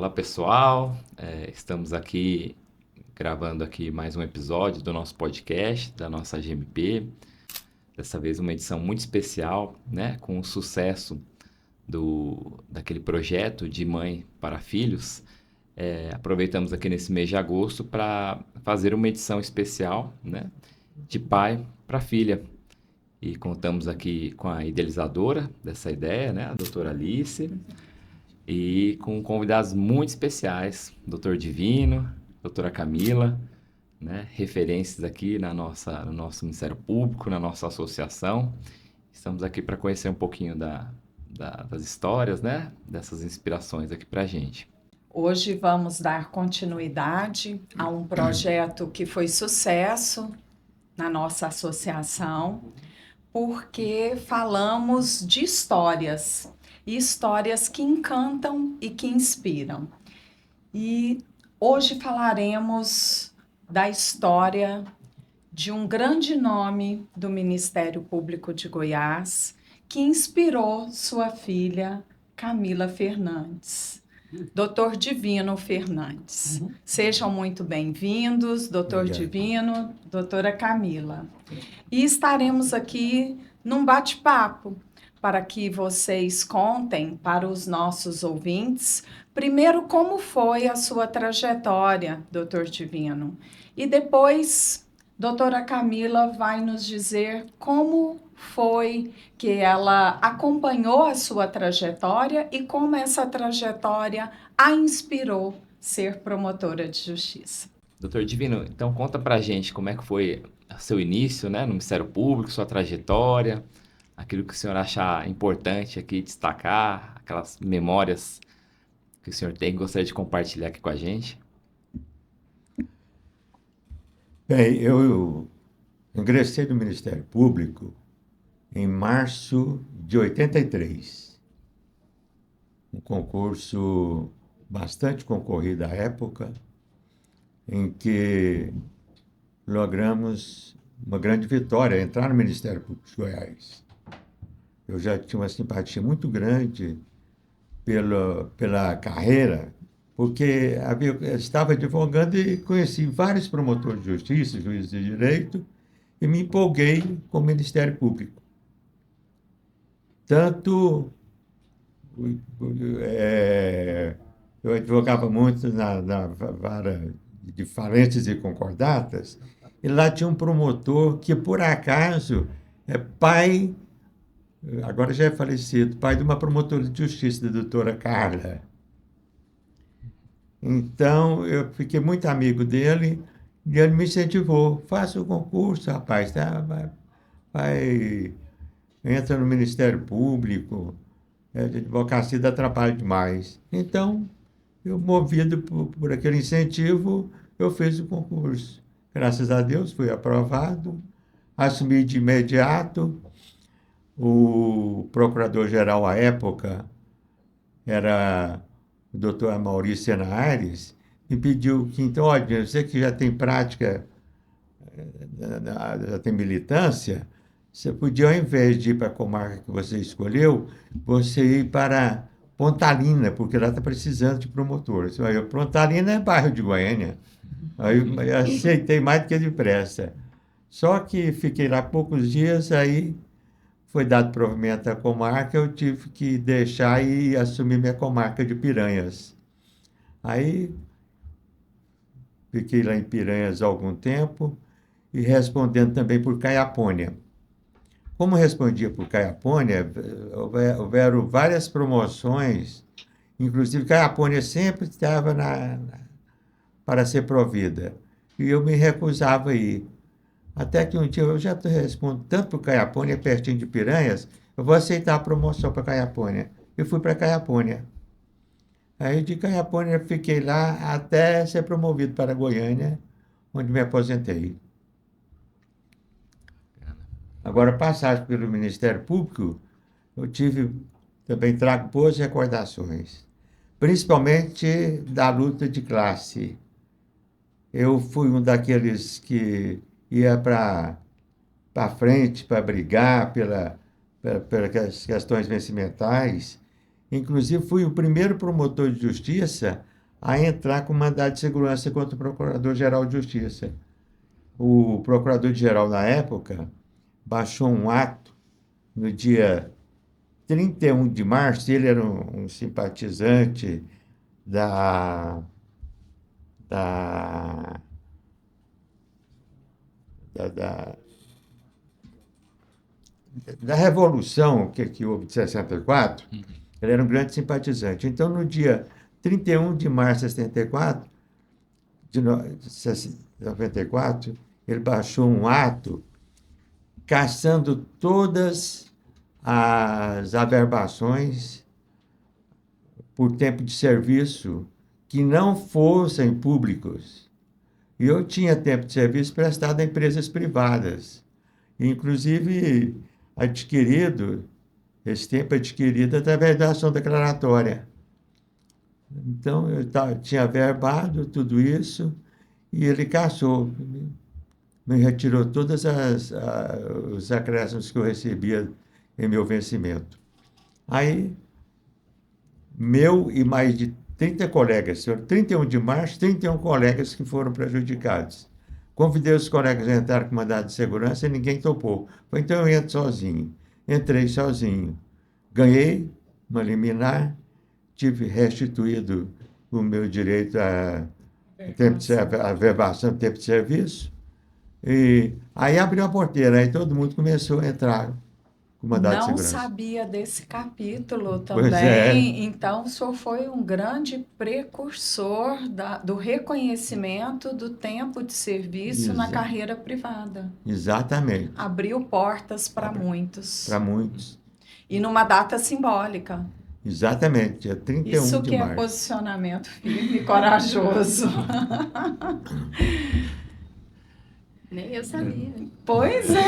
Olá pessoal, estamos aqui gravando aqui mais um episódio do nosso podcast, da nossa GMP. Dessa vez uma edição muito especial, né? Com o sucesso daquele projeto de mãe para filhos. Aproveitamos aqui nesse mês de agosto para fazer uma edição especial, né? De pai para filha. E contamos aqui com a idealizadora dessa ideia, né? A doutora Alice. E com convidados muito especiais, Doutor Divino, doutora Camila, né? Referências aqui no nosso Ministério Público, na nossa associação. Estamos aqui para conhecer um pouquinho das histórias, né? Dessas inspirações aqui para a gente. Hoje vamos dar continuidade a um projeto que foi sucesso na nossa associação, porque falamos de histórias, e histórias que encantam e que inspiram. E hoje falaremos da história de um grande nome do Ministério Público de Goiás, que inspirou sua filha, Camila Fernandes. Doutor Divino Fernandes. Sejam muito bem-vindos, doutor Divino, doutora Camila. E estaremos aqui num bate-papo para que vocês contem para os nossos ouvintes, primeiro, como foi a sua trajetória, doutor Divino, e depois, doutora Camila vai nos dizer como foi que ela acompanhou a sua trajetória e como essa trajetória a inspirou ser promotora de justiça. Doutor Divino, então conta pra gente como é que foi seu início, né, no Ministério Público, sua trajetória, aquilo que o senhor achar importante aqui destacar, aquelas memórias que o senhor tem que gostaria de compartilhar aqui com a gente. Bem, eu ingressei no Ministério Público em março de 83. Um concurso bastante concorrido à época, em que logramos uma grande vitória, entrar no Ministério Público de Goiás. Eu já tinha uma simpatia muito grande pela carreira, porque eu estava advogando e conheci vários promotores de justiça, juízes de direito, e me empolguei com o Ministério Público. Tanto eu advogava muito na vara de falências e concordatas, e lá tinha um promotor que, por acaso, é pai, agora já é falecido, pai de uma promotora de justiça, da doutora Carla. Então, eu fiquei muito amigo dele, e ele me incentivou: faça o concurso, rapaz, tá? Entra no Ministério Público, de advocacia dá trabalho demais. Então, eu, movido por aquele incentivo, eu fiz o concurso. Graças a Deus, fui aprovado, assumi de imediato. O procurador-geral à época era o doutor Maurício Sena Aires, me pediu que, então, olha, você que já tem prática, já tem militância, você podia, ao invés de ir para a comarca que você escolheu, você ir para Pontalina, porque lá está precisando de promotores. Aí, Pontalina é bairro de Goiânia. Aí eu aceitei mais do que depressa. Só que fiquei lá poucos dias, aí foi dado provimento à comarca, eu tive que deixar e assumir minha comarca de Piranhas. Aí fiquei lá em Piranhas há algum tempo e respondendo também por Caiapônia. Como respondia por Caiapônia, houveram várias promoções, inclusive Caiapônia sempre estava para ser provida, e eu me recusava a ir. Até que um dia eu já respondo tanto para Caiapônia, pertinho de Piranhas, eu vou aceitar a promoção para Caiapônia. Eu fui para Caiapônia. Aí de Caiapônia fiquei lá até ser promovido para Goiânia, onde me aposentei. Agora, passagem pelo Ministério Público, também trago boas recordações, principalmente da luta de classe. Eu fui um daqueles que ia para frente para brigar pelas questões vencimentais. Inclusive, fui o primeiro promotor de justiça a entrar com mandado de segurança contra o Procurador-Geral de Justiça. O Procurador-Geral, na época, baixou um ato no dia 31 de março. Ele era um simpatizante da, da, da, da, da Revolução que houve de 64. Ele era um grande simpatizante. Então, no dia 31 de março de 64, de 94, ele baixou um ato cassando todas as averbações por tempo de serviço que não fossem públicos. E eu tinha tempo de serviço prestado a empresas privadas, inclusive esse tempo adquirido através da ação declaratória. Então, eu tinha averbado tudo isso e ele cassou, me retirou todos os acréscimos que eu recebia em meu vencimento. Aí, meu e mais de 30 colegas, 31 de março, 31 colegas que foram prejudicados. Convidei os colegas a entrar com mandado de segurança e ninguém topou. Então eu entro sozinho. Entrei sozinho. Ganhei uma liminar, tive restituído o meu direito a averbação de tempo de serviço. E aí abriu a porteira, aí todo mundo começou a entrar com mandado de Não segurança. sabia desse capítulo Pois é. também. Então, o senhor foi um grande precursor do reconhecimento do tempo de serviço na carreira privada. Exatamente. Abriu portas para muitos. Para muitos. E numa data simbólica. Exatamente, dia 31 Isso de que março. é posicionamento firme e corajoso. Nem eu sabia. Pois é,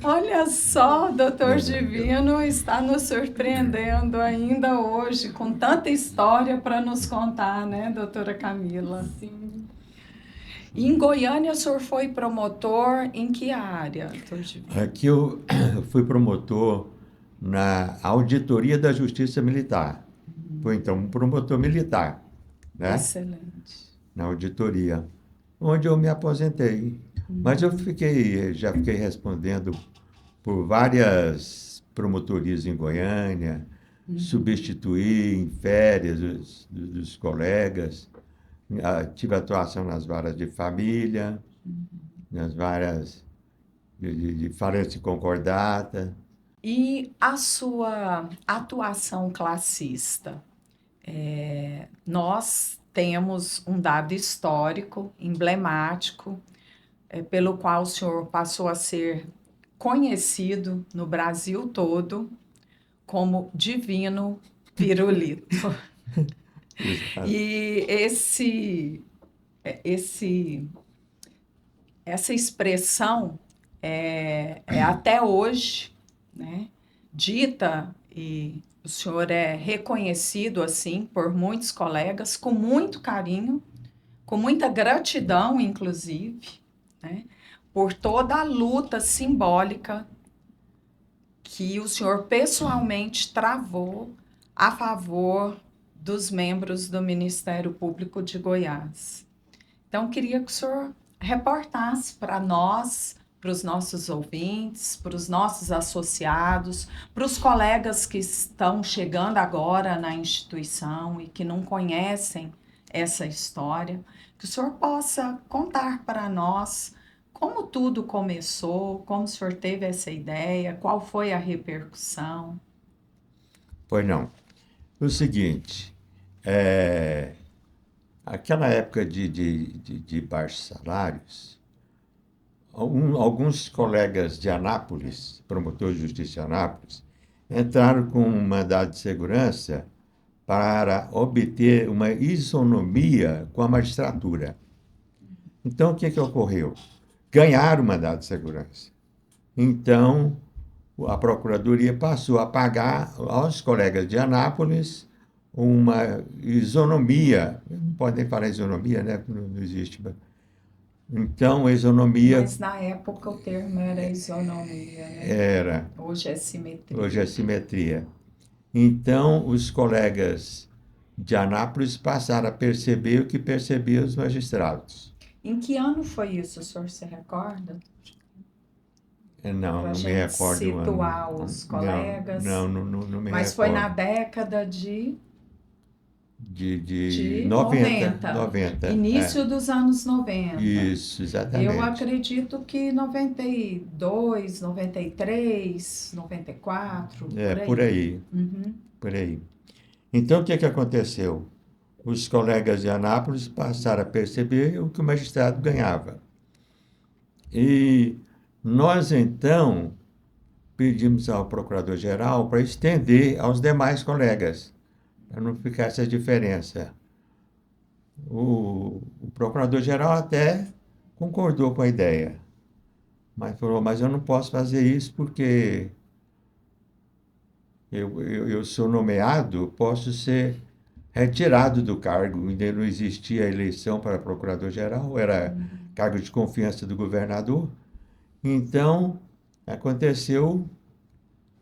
olha só, o doutor Divino está nos surpreendendo ainda hoje, com tanta história para nos contar, né, doutora Camila? Sim. E em Goiânia, o senhor foi promotor em que área, doutor Divino? Aqui eu fui promotor na Auditoria da Justiça Militar. Foi então um promotor militar, né? Excelente. Na auditoria, onde eu me aposentei. Mas eu já fiquei respondendo por várias promotorias em Goiânia, substituí em férias dos colegas, tive atuação nas varas de família, nas varas de falência concordata. E a sua atuação classista? Nós temos um dado histórico, emblemático, pelo qual o senhor passou a ser conhecido no Brasil todo como Divino Pirulito. E essa expressão é até hoje, né, dita, e o senhor é reconhecido assim por muitos colegas, com muito carinho, com muita gratidão, inclusive, né, por toda a luta simbólica que o senhor pessoalmente travou a favor dos membros do Ministério Público de Goiás. Então, queria que o senhor reportasse para nós, para os nossos ouvintes, para os nossos associados, para os colegas que estão chegando agora na instituição e que não conhecem essa história, que o senhor possa contar para nós como tudo começou, como o senhor teve essa ideia, qual foi a repercussão. Pois não. O seguinte, aquela época de baixos salários, alguns colegas de Anápolis, promotores de justiça de Anápolis, entraram com um mandado de segurança para obter uma isonomia com a magistratura. Então, o que ocorreu? Ganharam o mandado de segurança. Então, a Procuradoria passou a pagar aos colegas de Anápolis uma isonomia. Não podem falar isonomia, né? Não existe. Então, isonomia... Mas na época o termo era isonomia, né? Era. Hoje é simetria. Hoje é simetria. Então, os colegas de Anápolis passaram a perceber o que percebiam os magistrados. Em que ano foi isso, o senhor se recorda? Não, Pra não me gente recordo o ano. situar os colegas. Não me Mas foi na recordo. década de De 90. 90. Início dos anos 90. Isso, exatamente. Eu acredito que 92, 93, 94, Por aí. Uhum. Por aí. Então, o que aconteceu? Os colegas de Anápolis passaram a perceber o que o magistrado ganhava. E nós, então, pedimos ao procurador-geral para estender aos demais colegas, para não ficar essa diferença. O procurador-geral até concordou com a ideia, mas falou, mas eu não posso fazer isso porque eu sou nomeado, posso ser retirado do cargo. Ainda não existia eleição para procurador-geral, era cargo de confiança do governador. Então, aconteceu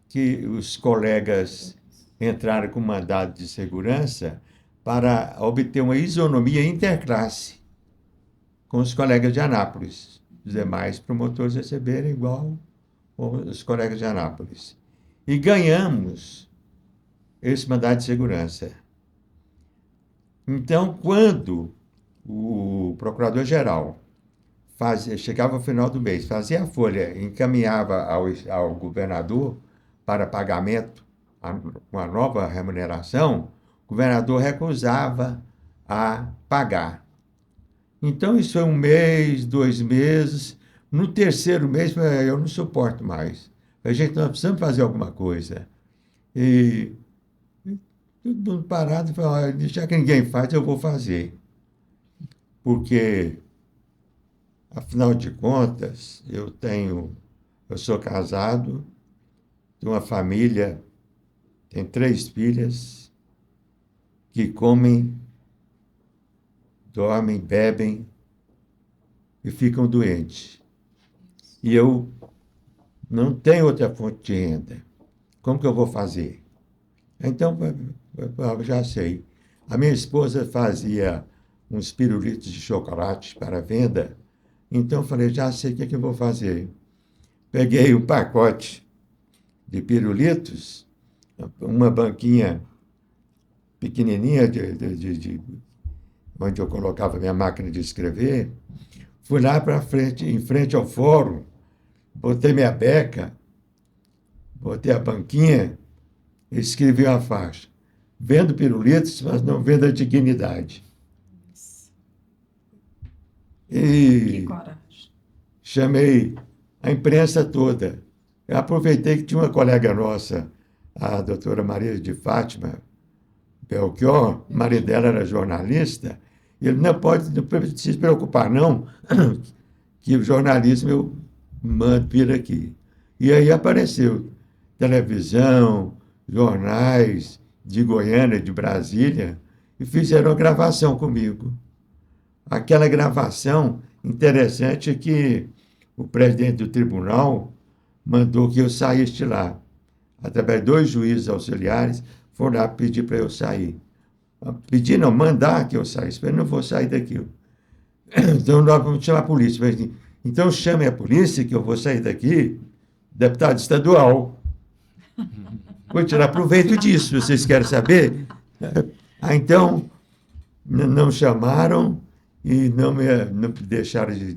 que os colegas entraram com mandado de segurança para obter uma isonomia interclasse com os colegas de Anápolis. Os demais promotores receberem igual os colegas de Anápolis. E ganhamos esse mandado de segurança. Então, quando o procurador-geral chegava ao final do mês, fazia a folha, encaminhava ao governador para pagamento com a nova remuneração, o governador recusava a pagar. Então, isso foi 1 mês, 2 meses. No terceiro mês, eu não suporto mais. A gente, nós precisamos fazer alguma coisa. E todo mundo parado e falou, já que ninguém faz, eu vou fazer. Porque, afinal de contas, eu sou casado, tenho uma família, tenho 3 filhas que comem, dormem, bebem e ficam doentes. E eu não tenho outra fonte de renda. Como que eu vou fazer? Então, eu já sei. A minha esposa fazia uns pirulitos de chocolate para venda, então eu falei, já sei o que eu vou fazer. Peguei um pacote de pirulitos, uma banquinha pequenininha onde eu colocava minha máquina de escrever, fui lá para frente, em frente ao fórum, botei minha beca, botei a banquinha e escrevi uma faixa. Vendo pirulitos, mas não vendo a dignidade. Que coragem. Chamei a imprensa toda. Eu aproveitei que tinha uma colega nossa, a doutora Maria de Fátima Belchior, o marido dela era jornalista, e ele não precisa se preocupar, não, que o jornalismo eu mando vir aqui. E aí apareceu televisão, jornais de Goiânia, de Brasília, e fizeram a gravação comigo. Aquela gravação interessante é que o presidente do tribunal mandou que eu saísse lá. Através de 2 juízes auxiliares, foram lá pedir para eu sair. Pedir não, mandar que eu saísse. Eu não vou sair daqui. Então, nós vamos chamar a polícia. Então, chame a polícia que eu vou sair daqui, deputado estadual. Vou tirar proveito disso, vocês querem saber? Então, não chamaram e não deixaram de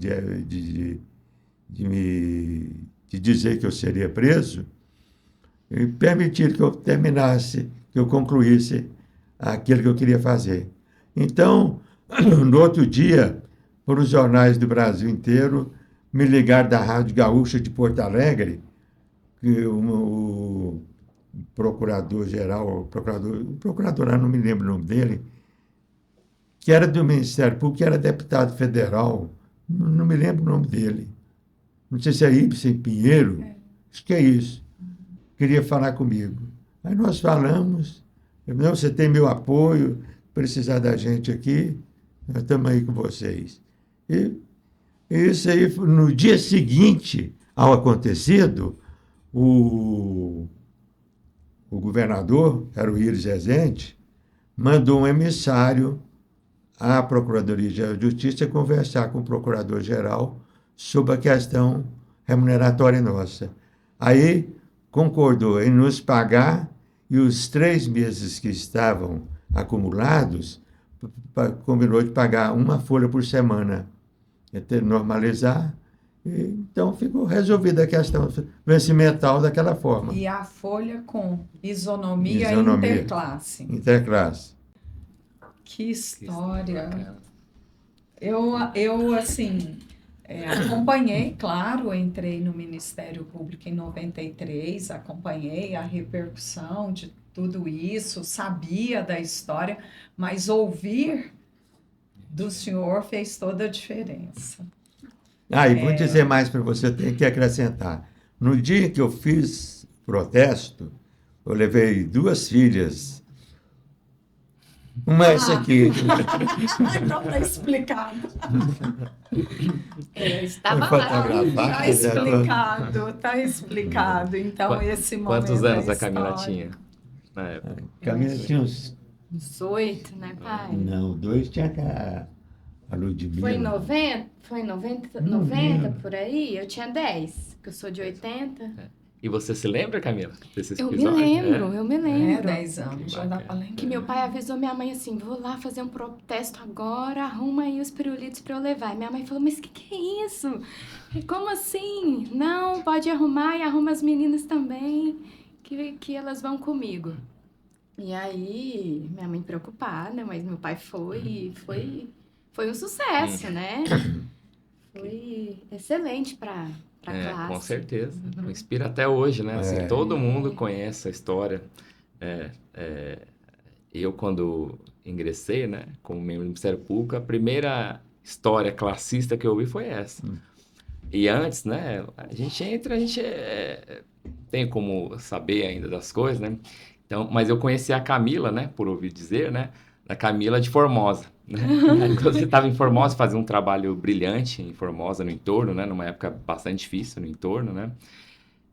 dizer que eu seria preso e permitiram que eu terminasse, que eu concluísse aquilo que eu queria fazer. Então, no outro dia, por os jornais do Brasil inteiro, me ligaram da Rádio Gaúcha de Porto Alegre, que o procurador-geral, o procurador, não me lembro o nome dele, que era do Ministério Público, que era deputado federal, não me lembro o nome dele. Não sei se é Ibsen Pinheiro, acho que é isso. Queria falar comigo. Aí nós falamos, não, você tem meu apoio, precisar da gente aqui, nós estamos aí com vocês. E isso aí, no dia seguinte ao acontecido, o governador, era o Iris Rezende, mandou um emissário à Procuradoria-Geral de Justiça conversar com o Procurador-Geral sobre a questão remuneratória nossa. Aí concordou em nos pagar e os 3 meses que estavam acumulados, combinou de pagar uma folha por semana, normalizar. Então ficou resolvida a questão vencimental daquela forma. E a folha com isonomia Isonomia. interclasse. Interclasse. Que história. Bacana. Eu assim, acompanhei, claro, entrei no Ministério Público em 93, acompanhei a repercussão de tudo isso, sabia da história, mas ouvir do senhor fez toda a diferença. E vou dizer mais para você, tem que acrescentar. No dia que eu fiz protesto, eu levei 2 filhas. Uma é essa aqui. Então tá explicado. Eu estava Foi lá. fotografar. Tá explicado. Então esse momento Quantos anos da a Camila história. tinha na época? Camila tinha uns... 18, né, pai? Não, 2 tinha a Ludmilla. Foi em 90? Foi em 90, Não 90 lembro. por aí? Eu tinha 10, que eu sou de 80. E você se lembra, Camila, desses Eu me episódios? lembro, eu me lembro. 10 anos, já dá pra lembrar. Que meu pai avisou minha mãe assim, vou lá fazer um protesto agora, arruma aí os pirulitos pra eu levar. E minha mãe falou, mas que é isso? Como assim? Não, pode arrumar e arruma as meninas também, que elas vão comigo. E aí, minha mãe preocupada, mas meu pai foi e foi um sucesso, né? Foi excelente pra classe. Com certeza. Inspira até hoje, né? Assim, todo mundo conhece a história. Eu, quando ingressei, né, como membro do Ministério Público, a primeira história classista que eu ouvi foi essa. E antes, né, a gente tem como saber ainda das coisas, né? Então, mas eu conheci a Camila, né, por ouvir dizer, né, da Camila de Formosa, né? Quando você estava em Formosa, fazia um trabalho brilhante em Formosa, no entorno, né, numa época bastante difícil no entorno, né?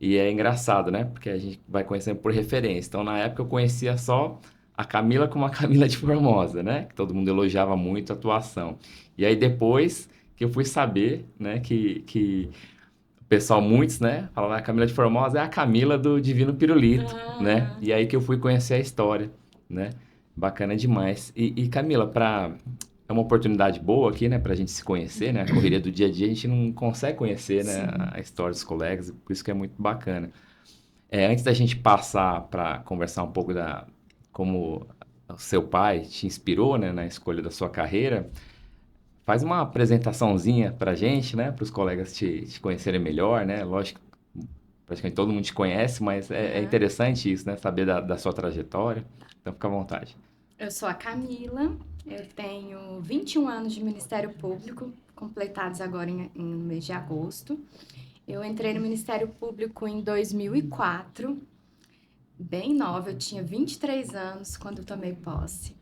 E é engraçado, né, porque a gente vai conhecendo por referência. Então, na época eu conhecia só a Camila como a Camila de Formosa, né? Que todo mundo elogiava muito a atuação. E aí depois que eu fui saber, né, que o pessoal, muitos, né, falavam a Camila de Formosa é a Camila do Divino Pirulito, né? E aí que eu fui conhecer a história, né? Bacana demais. E Camila, é uma oportunidade boa aqui, né, pra gente se conhecer, né? A correria do dia a dia, a gente não consegue conhecer, né, a história dos colegas, por isso que é muito bacana. Antes da gente passar para conversar um pouco como o seu pai te inspirou, né, na escolha da sua carreira, faz uma apresentaçãozinha pra gente, né, para os colegas te conhecerem melhor, né? Lógico, praticamente todo mundo te conhece, mas é interessante isso, né, saber da sua trajetória. Então, fica à vontade. Eu sou a Camila, eu tenho 21 anos de Ministério Público, completados agora no mês de agosto. Eu entrei no Ministério Público em 2004, bem nova, eu tinha 23 anos quando tomei posse.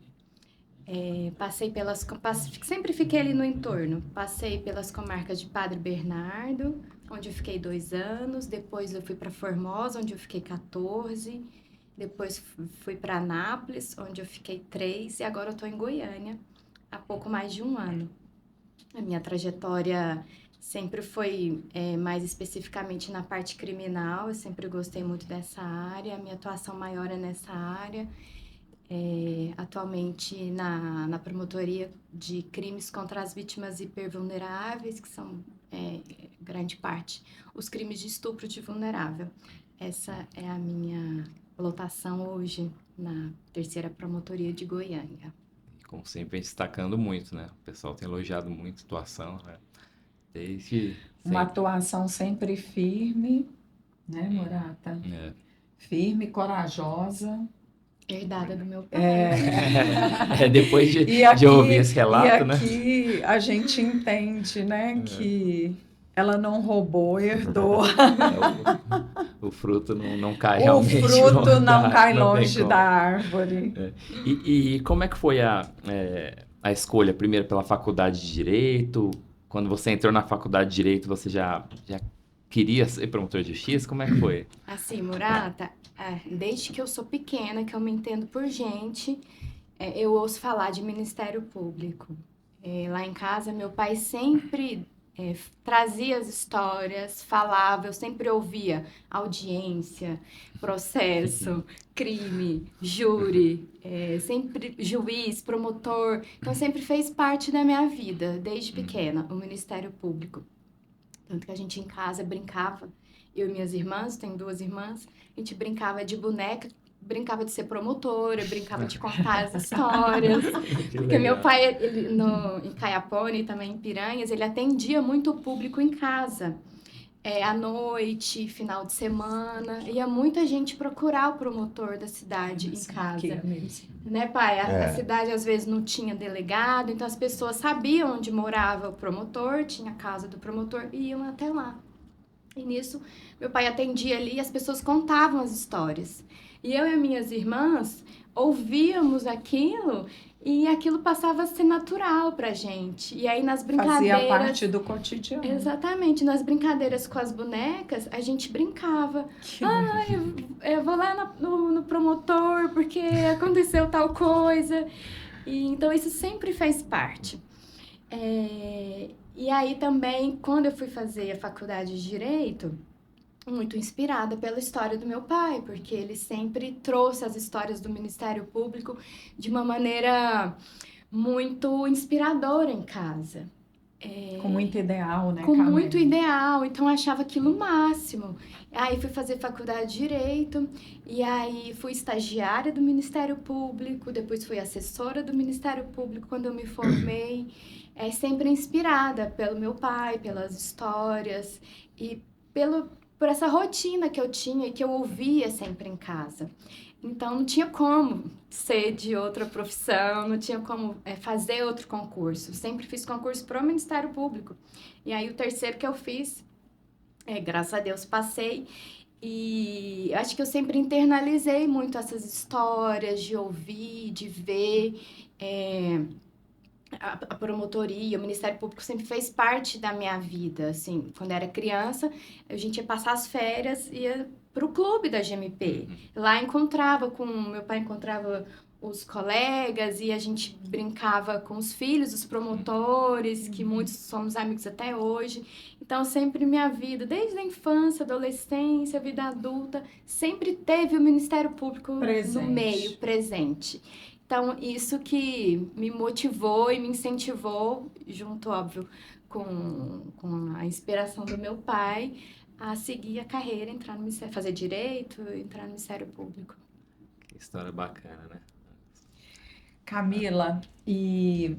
Sempre fiquei ali no entorno, passei pelas comarcas de Padre Bernardo, onde eu fiquei 2 anos, depois eu fui para Formosa, onde eu fiquei 14, depois fui para Anápolis, onde eu fiquei 3, e agora eu estou em Goiânia, há pouco mais de 1 ano. A minha trajetória sempre foi mais especificamente na parte criminal, eu sempre gostei muito dessa área, a minha atuação maior é nessa área. Atualmente na promotoria de crimes contra as vítimas hipervulneráveis, que são, grande parte, os crimes de estupro de vulnerável. Essa é a minha lotação hoje na 3ª Promotoria de Goiânia. Como sempre, vem destacando muito, né? O pessoal tem elogiado muito a atuação, né? Desde Uma sempre. atuação sempre firme, né, Murata? Firme, corajosa. Herdada do meu pai. Depois de ouvir esse relato, né? E aqui a gente entende, né, que ela não roubou, herdou. O fruto não cai O realmente. fruto não cai não tem longe como. da árvore. E como é que foi a escolha? Primeiro pela faculdade de Direito? Quando você entrou na faculdade de Direito, você já queria ser promotor de justiça? Como é que foi? Assim, Murata, desde que eu sou pequena, que eu me entendo por gente, eu ouço falar de Ministério Público. Lá em casa, meu pai sempre trazia as histórias, falava, eu sempre ouvia audiência, processo, crime, júri, sempre juiz, promotor. Então, sempre fez parte da minha vida, desde pequena, o Ministério Público. Tanto que a gente em casa brincava, eu e minhas irmãs, tenho 2 irmãs, a gente brincava de boneca, brincava de ser promotora, brincava de contar as histórias. Porque meu pai, em Caiapônia e também em Piranhas, ele atendia muito o público em casa. À noite, final de semana, ia muita gente procurar o promotor da cidade em casa. Né, pai? A cidade às vezes não tinha delegado, então as pessoas sabiam onde morava o promotor, tinha a casa do promotor e iam até lá. E nisso, meu pai atendia ali e as pessoas contavam as histórias. E eu e as minhas irmãs ouvíamos aquilo e aquilo passava a ser natural pra gente. E aí nas brincadeiras... Fazia parte do cotidiano. Exatamente. Nas brincadeiras com as bonecas, a gente brincava. Eu vou lá no promotor porque aconteceu tal coisa. E, então, isso sempre fez parte. E aí também, quando eu fui fazer a faculdade de Direito, muito inspirada pela história do meu pai, porque ele sempre trouxe as histórias do Ministério Público de uma maneira muito inspiradora em casa. Com muito ideal, né, Com Camila? muito ideal, então eu achava aquilo o máximo. Aí fui fazer faculdade de Direito, e aí fui estagiária do Ministério Público, depois fui assessora do Ministério Público quando eu me formei. Sempre inspirada pelo meu pai, pelas histórias e por essa rotina que eu tinha e que eu ouvia sempre em casa. Então, não tinha como ser de outra profissão, não tinha como fazer outro concurso. Sempre fiz concurso para o Ministério Público. E aí, o terceiro que eu fiz, graças a Deus, passei. E acho que eu sempre internalizei muito essas histórias de ouvir, de ver. A promotoria, o Ministério Público sempre fez parte da minha vida, assim, quando eu era criança, a gente ia passar as férias, ia pro clube da GMP, lá meu pai encontrava os colegas e a gente brincava com os filhos dos promotores, que muitos somos amigos até hoje, então sempre minha vida, desde a infância, adolescência, vida adulta, sempre teve o Ministério Público no meio, presente. Então, isso que me motivou e me incentivou, junto, óbvio, com a inspiração do meu pai, a seguir a carreira, entrar no Ministério, fazer Direito, entrar no Ministério Público. Que história bacana, né? Camila, e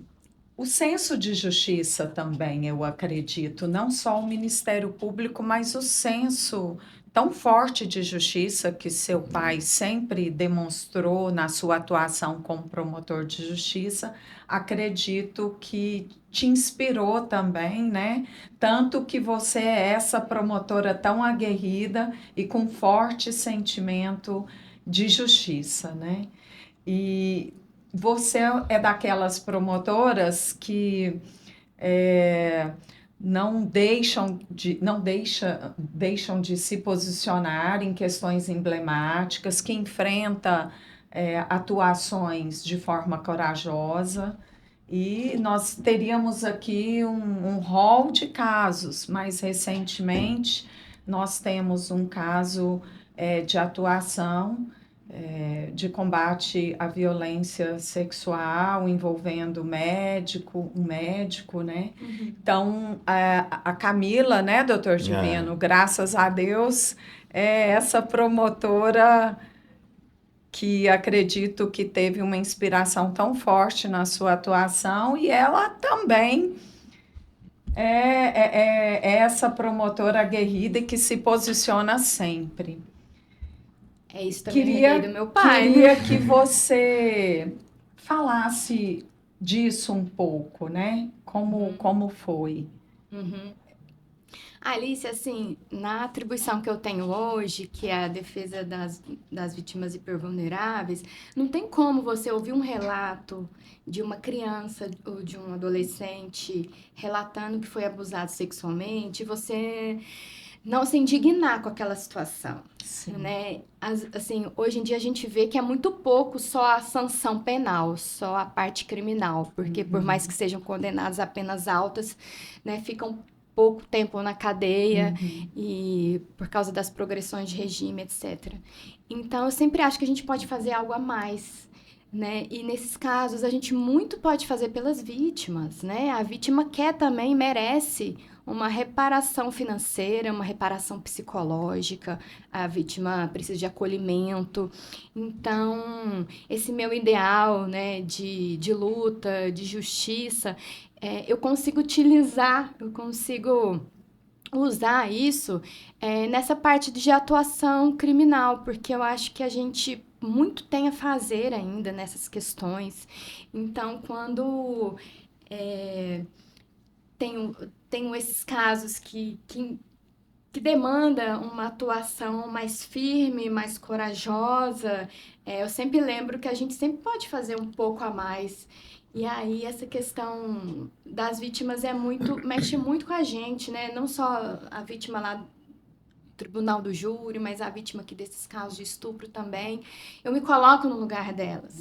o senso de justiça também, eu acredito, não só o Ministério Público, mas o senso tão forte de justiça que seu pai sempre demonstrou na sua atuação como promotor de justiça, acredito que te inspirou também, né? Tanto que você é essa promotora tão aguerrida e com forte sentimento de justiça, né? E você é daquelas promotoras que não deixam de se posicionar em questões emblemáticas, que enfrenta atuações de forma corajosa. E nós teríamos aqui um rol de casos. Mais recentemente, nós temos um caso de atuação de combate à violência sexual envolvendo um médico, né? Uhum. Então, a Camila, né, doutor Divino, graças a Deus, é essa promotora que acredito que teve uma inspiração tão forte na sua atuação e ela também é essa promotora aguerrida e que se posiciona sempre. Isso também herdei do meu pai. Queria que você falasse disso um pouco, né? Como foi? Uhum. Alice, assim, na atribuição que eu tenho hoje, que é a defesa das vítimas hipervulneráveis, não tem como você ouvir um relato de uma criança ou de um adolescente relatando que foi abusado sexualmente, você não se indignar com aquela situação, Sim. né? Assim, hoje em dia a gente vê que é muito pouco só a sanção penal, só a parte criminal, porque por mais que sejam condenados a penas altas, né, ficam pouco tempo na cadeia e por causa das progressões de regime, etc. Então, eu sempre acho que a gente pode fazer algo a mais, né? E nesses casos a gente muito pode fazer pelas vítimas, né? A vítima quer também, merece uma reparação financeira, uma reparação psicológica, a vítima precisa de acolhimento. Então, esse meu ideal, né, de luta, de justiça, eu consigo utilizar, eu consigo usar isso nessa parte de atuação criminal, porque eu acho que a gente muito tem a fazer ainda nessas questões. Então, quando tenho esses casos que demanda uma atuação mais firme, mais corajosa, eu sempre lembro que a gente sempre pode fazer um pouco a mais. E aí essa questão das vítimas mexe muito com a gente, né? Não só a vítima lá do tribunal do júri, mas a vítima aqui desses casos de estupro também. Eu me coloco no lugar delas.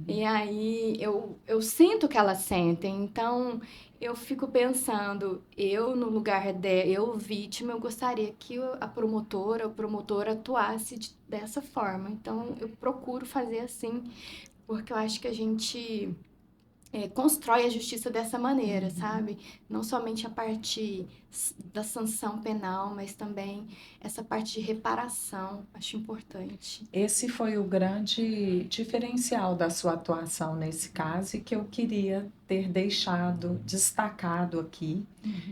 E aí eu sinto o que elas sentem. Então eu fico pensando, eu no lugar eu vítima, eu gostaria que a promotora, o promotor atuasse dessa forma. Então eu procuro fazer assim, porque eu acho que a gente constrói a justiça dessa maneira, sabe? Não somente a parte da sanção penal, mas também essa parte de reparação, acho importante. Esse foi o grande diferencial da sua atuação nesse caso e que eu queria ter deixado destacado aqui,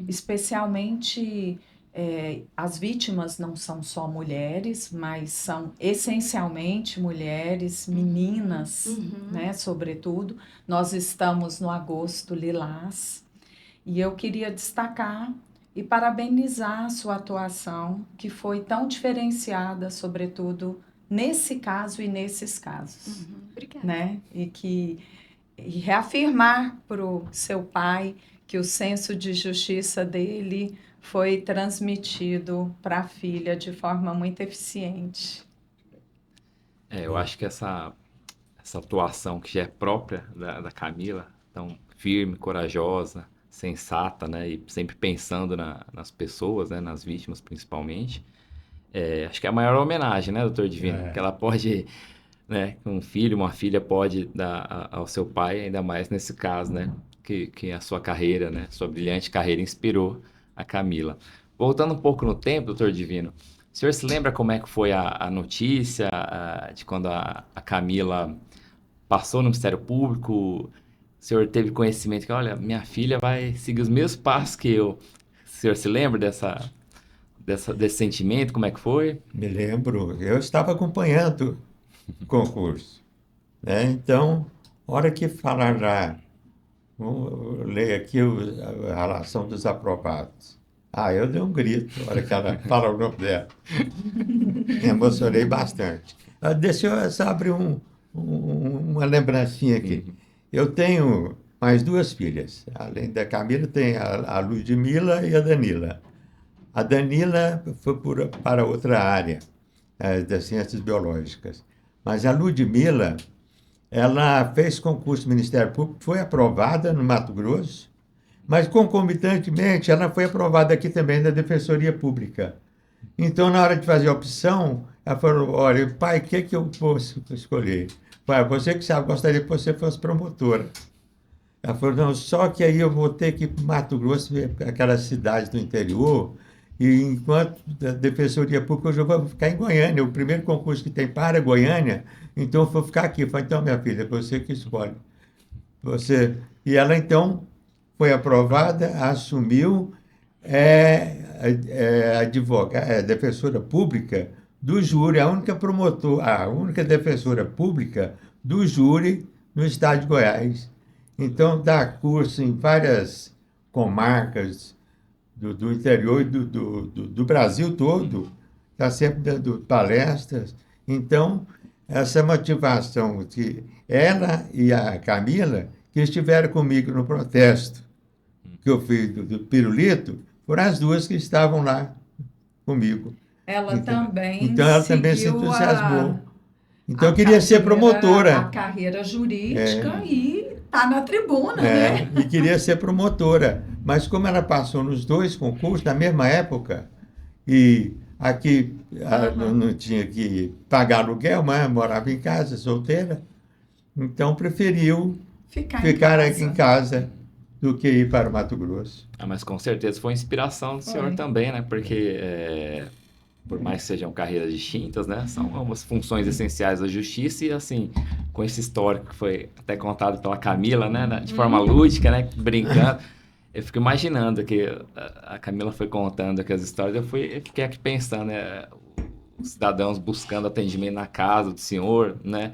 especialmente as vítimas não são só mulheres, mas são essencialmente mulheres, meninas, né, sobretudo. Nós estamos no Agosto Lilás e eu queria destacar e parabenizar a sua atuação, que foi tão diferenciada, sobretudo nesse caso e nesses casos, Obrigada. né? E reafirmar para o seu pai que o senso de justiça dele foi transmitido para a filha de forma muito eficiente. Eu acho que essa atuação que já é própria da Camila, tão firme, corajosa, sensata, né, e sempre pensando nas pessoas, né, nas vítimas principalmente, acho que é a maior homenagem, né, doutor Divino, que ela pode, né, um filho, uma filha pode dar ao seu pai, ainda mais nesse caso, né, que a sua carreira, né, sua brilhante carreira inspirou a Camila. Voltando um pouco no tempo, doutor Divino, o senhor se lembra como é que foi a notícia de quando a Camila passou no Ministério Público? O senhor teve conhecimento que, olha, minha filha vai seguir os mesmos passos que eu. O senhor se lembra desse sentimento? Como é que foi? Me lembro, eu estava acompanhando o concurso, né? Então, hora que falar lá, vou ler aqui a relação dos aprovados. Eu dei um grito na hora que ela fala o nome dela. Me emocionei bastante. Deixa eu só abrir uma lembrancinha aqui. Eu tenho mais duas filhas. Além da Camila, tem a Ludmila e a Danila. A Danila foi para outra área, das ciências biológicas. Mas a Ludmila, ela fez concurso do Ministério Público, foi aprovada no Mato Grosso, mas concomitantemente ela foi aprovada aqui também na Defensoria Pública. Então, na hora de fazer a opção, ela falou, olha, pai, o que eu vou escolher? Pai, você que sabe, gostaria que você fosse promotora. Ela falou, não, só que aí eu vou ter que ir para Mato Grosso, aquela cidade do interior, e enquanto a Defensoria Pública, eu já vou ficar em Goiânia, o primeiro concurso que tem para Goiânia, então eu vou ficar aqui. Eu falei, então, minha filha, você que escolhe. E ela, então, foi aprovada, assumiu, defensora pública do júri, a única defensora pública do júri no estado de Goiás. Então, dá curso em várias comarcas do interior do Brasil todo, está sempre dando palestras. Então, essa motivação que ela e a Camila, que estiveram comigo no protesto que eu fiz do pirulito, foram as duas que estavam lá comigo. Ela Então- também Então ela também se seguiu entusiasmou. Então a eu queria ser carreira- promotora. A carreira jurídica e tá na tribuna, É, né? e queria ser promotora. Mas como ela passou nos dois concursos na mesma época, e aqui não tinha que pagar aluguel, mas morava em casa, solteira, então preferiu ficar aqui em casa do que ir para o Mato Grosso. Mas com certeza foi inspiração do senhor Foi. também, né? Porque por mais que sejam carreiras distintas, né? São umas funções essenciais da justiça e, assim, com esse histórico que foi até contado pela Camila, né? De forma lúdica, né? Brincando. Eu fico imaginando que a Camila foi contando aquelas histórias, eu fiquei aqui pensando, né? Os cidadãos buscando atendimento na casa do senhor, né?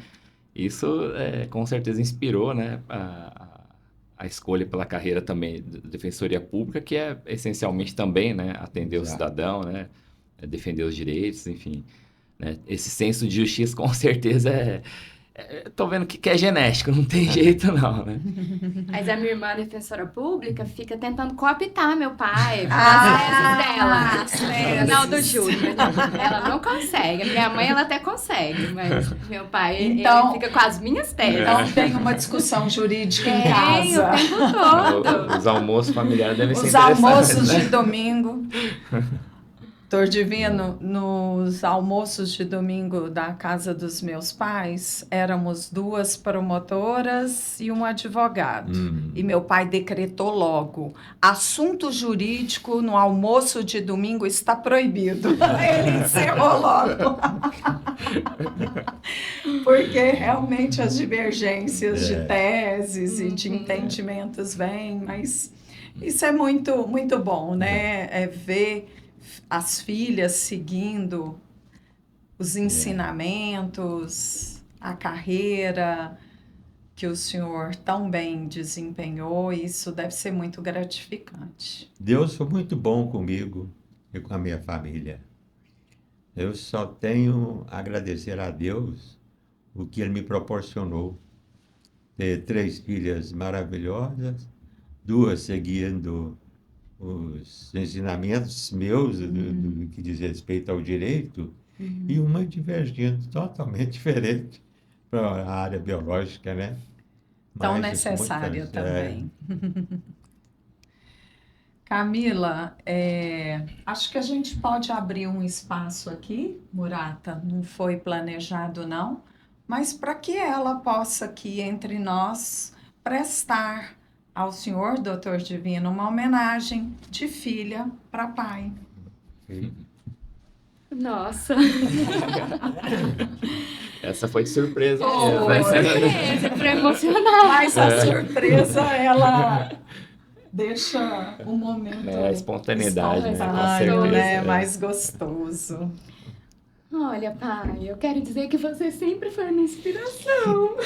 Isso com certeza inspirou, né? A escolha pela carreira também da Defensoria Pública, que é essencialmente também, né? Atender o Exato. cidadão, né? Defender os direitos, enfim. Né? Esse senso de justiça, com certeza, tô vendo que é genético, não tem jeito não, né? Mas a minha irmã, defensora pública, fica tentando cooptar meu pai as teses dela. Não, do Júlio. Ela não consegue. Minha mãe, ela até consegue, mas meu pai, Então- ele fica com as minhas teses. Então tem uma discussão jurídica em Tem, o casa. tempo todo. Os almoços familiares devem ser Os interessantes, almoços né? de domingo. Doutor Divino, nos almoços de domingo da casa dos meus pais, éramos 2 promotoras e um advogado. E meu pai decretou logo: assunto jurídico no almoço de domingo está proibido. Ele encerrou logo. Porque realmente as divergências de teses e de entendimentos vêm, mas isso é muito, muito bom, né? É ver as filhas seguindo os ensinamentos, a carreira que o senhor tão bem desempenhou, isso deve ser muito gratificante. Deus foi muito bom comigo e com a minha família. Eu só tenho a agradecer a Deus o que Ele me proporcionou. Ter 3 filhas maravilhosas, 2 seguindo os ensinamentos meus do que diz respeito ao direito, e uma divergindo totalmente diferente para a área biológica, né? Tão Mas eu sou muito necessária feliz. também. Camila, acho que a gente pode abrir um espaço aqui, Murata, não foi planejado não, mas para que ela possa aqui entre nós prestar ao senhor, doutor Divino, uma homenagem de filha para pai. Nossa. Essa foi de surpresa. Oh, mesmo, Foi né? surpresa, foi emocionante. Mas a surpresa, ela deixa um momento A espontaneidade, né? Com espontâneo, certeza. né? Mais gostoso. Olha, pai, eu quero dizer que você sempre foi uma inspiração.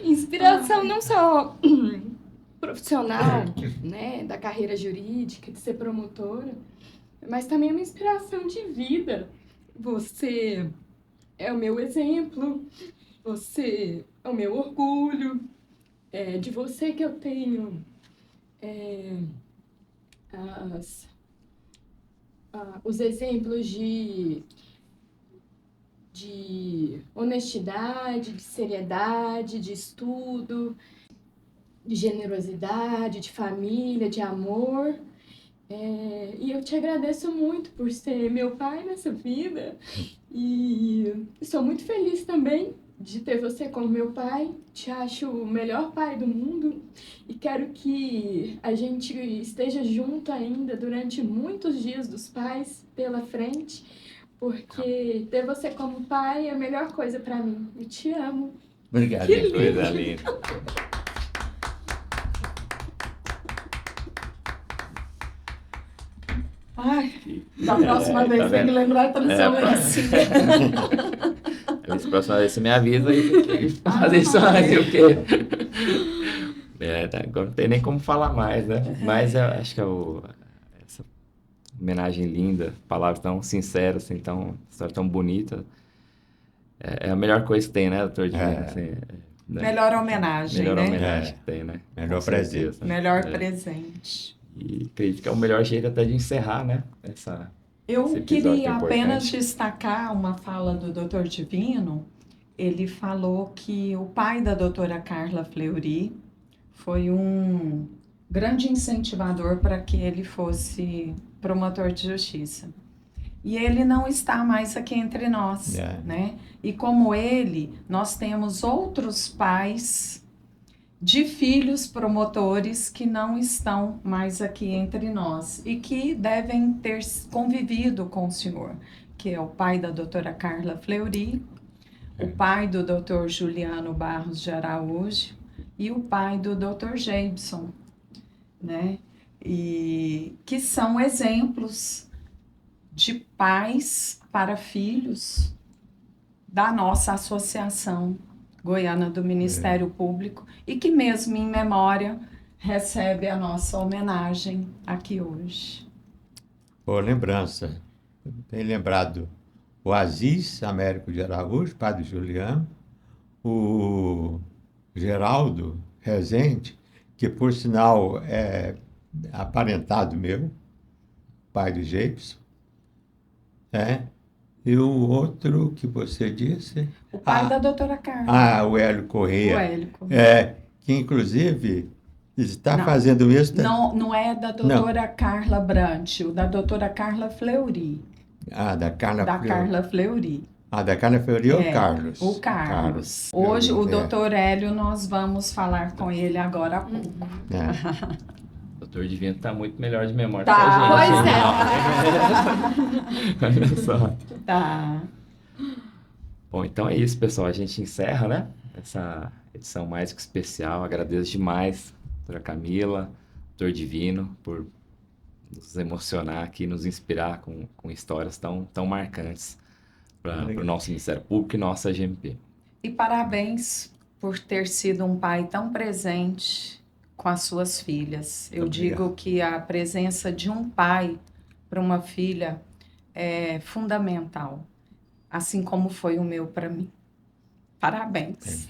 Inspiração não só profissional, né, da carreira jurídica, de ser promotora, mas também uma inspiração de vida. Você é o meu exemplo, você é o meu orgulho, de você que eu tenho os exemplos de honestidade, de seriedade, de estudo, de generosidade, de família, de amor. E eu te agradeço muito por ser meu pai nessa vida. E sou muito feliz também de ter você como meu pai. Te acho o melhor pai do mundo. E quero que a gente esteja junto ainda durante muitos dias dos pais pela frente. Porque ter você como pai é a melhor coisa pra mim. Eu te amo. Obrigado. Que lindo. Coisa linda. Ai, da próxima vez tá tem que vendo? lembrar de trazer um pá. lencinho. A próxima vez você me avisa aí fazer isso aí, o quê? Agora não tem nem como falar mais, né? Mas eu acho que essa homenagem linda, palavras tão sinceras, assim, história tão bonita, é a melhor coisa que tem, né, doutor Divino? Assim, né? Melhor homenagem, Melhor né? homenagem que tem, né? Melhor Com presente. certeza. Melhor presente. E acredito que é o melhor jeito até de encerrar, né? Esse Eu episódio queria tão apenas importante. destacar uma fala do Dr. Divino. Ele falou que o pai da doutora Carla Fleury foi um grande incentivador para que ele fosse promotor de justiça. E ele não está mais aqui entre nós, né? E como ele, nós temos outros pais de filhos promotores que não estão mais aqui entre nós e que devem ter convivido com o senhor, que é o pai da doutora Carla Fleury, o pai do doutor Juliano Barros de Araújo e o pai do doutor Jameson, né? E que são exemplos de pais para filhos da nossa associação goiana do Ministério Público e que mesmo em memória recebe a nossa homenagem aqui hoje. Boa lembrança. Bem lembrado. O Aziz Américo de Araújo, pai do Juliano, o Geraldo Rezende, que por sinal é aparentado meu, pai do Jameson, e o outro que você disse? O pai da doutora Carla. O Hélio O Correia. Hélio Correia. Que inclusive está Não, fazendo isso. Não é da doutora Carla Brant, o da doutora Carla Fleury. Da Carla Da Fleury. Carla Fleury. Da Carla Fleury ou Carlos? O Carlos. Hoje, o doutor Hélio, nós vamos falar com ele agora há pouco. O doutor Divino tá muito melhor de memória Tá, que a Pois gente. Olha só. Tá. Bom, então é isso, pessoal. A gente encerra, né? Essa edição mais que especial. Agradeço demais, doutora Camila, doutor Divino, por nos emocionar aqui, nos inspirar com histórias tão marcantes para o nosso Ministério Público e nossa GMP. E parabéns por ter sido um pai tão presente com as suas filhas. Eu digo que a presença de um pai para uma filha é fundamental, assim como foi o meu para mim. Parabéns.